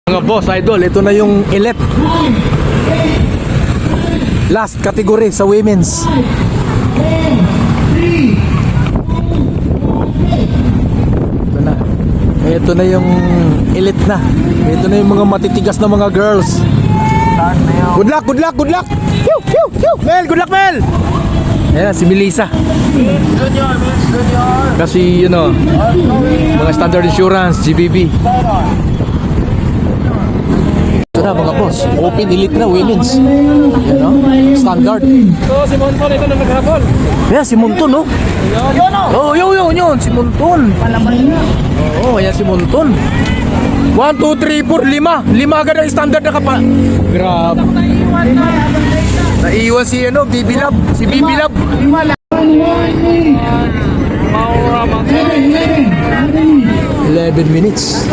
Mga boss, idol, ito na yung elite. Last category sa women's. Ito na. Ito na yung elite na. Ito na yung mga matitigas na mga girls. Good luck, good luck, good luck. Pew, pew, pew. Mel, good luck, Mel. Ayan, si Melissa. Kasi, mga Standard Insurance, GBB. Ito na mga boss, open elite na women's. Standard. So, si Monton ito na naghabol. Yeah, si Monton, no? Yun, si Monton. Oo, ayan si Monton. 1, 2, 3, 4, 5. 5 agad ang standard na kapa. Grabe. Naiwan si Bibilab. Si Bibilab. 11 minutes.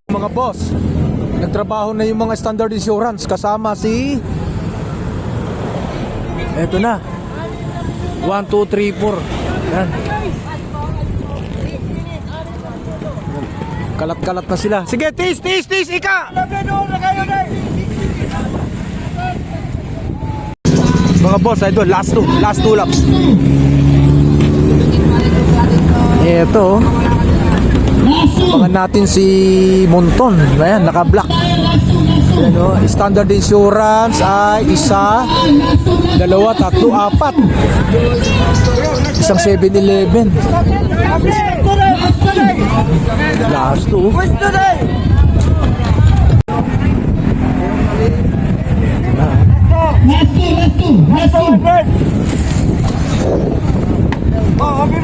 Mga boss, nagtrabaho na yung mga Standard Insurance kasama si eto na 1, 2, 3, 4. Yan. Kalat-kalat na sila. Sige, tis, ika! Mga boss, idol, last two laps. Eto, abangan natin si Monton. Ayan, naka-black. Standard Insurance ay 1, 2, 3, 4. Isang 7-Eleven. Last two.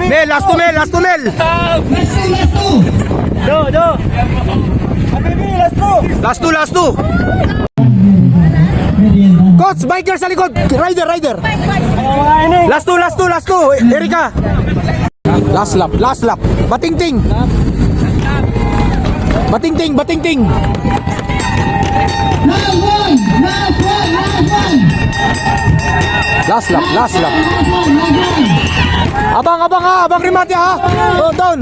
Mel, last two, Mel. Last two. Coach, biker sa likod. Rider. Last two. Erika. Last lap. Batingting. Last lap. Abang remate ha. Oh, down.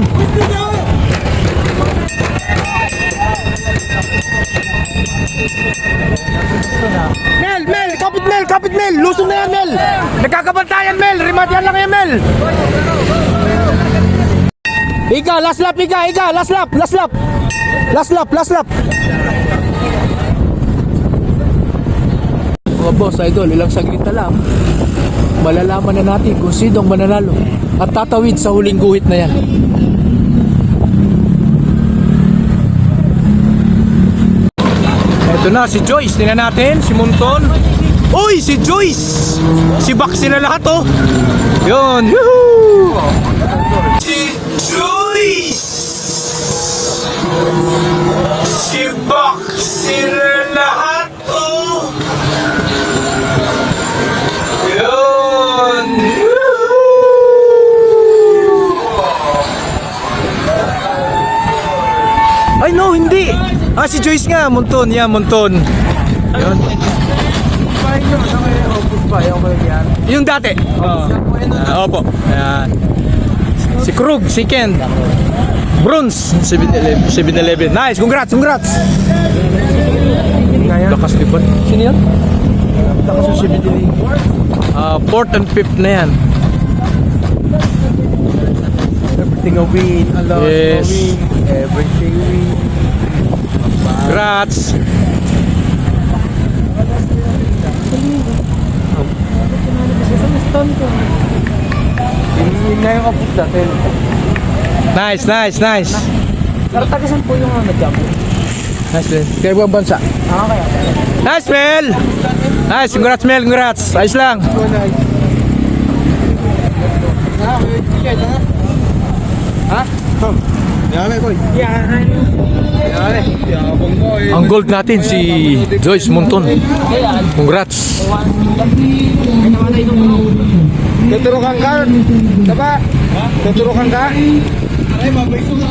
Mel, kapit Mel. Lusong na yan, Mel. Nagkakabantayan, Mel. Rematian lang yan, Mel. Ika, last lap. Last lap. Mga boss, idol, ilang saglit na lang malalaman na natin kung sino ang mananalo at tatawid sa huling guhit na yan. Ito na si Joyce, tingnan natin si Monton. Uy, si Joyce, si Baxi na lahat, oh. Yun, yuhuu. Si Joyce, si Baxi na lahat, oh. Yun, ay no, hindi. Si Joyce nga, Monton. Yan, Monton. Yun. Yung dati. Opo. Ayan. Si Krug, si Ken. Bronze, 7-Eleven. Nice, congrats. Lakas lipat. Sino yan? Lakas yung 7-Eleven. 4th and 5th na yan. Everything a win. Yes. Everything win. Congrats. Yun nga yung kapos natin. Nice. Pero tagasan po yung nag-jump. Nice, Mel. Kaya buwang bansa. Kaya. Nice, Mel. Nice, congrats, Mel. Congrats. Ayos lang. Ha? Ang gold natin si Joyce Monton. Congrats. Tuturukan ka? Diba? Tuturukan ka? Ay, mabay ko na.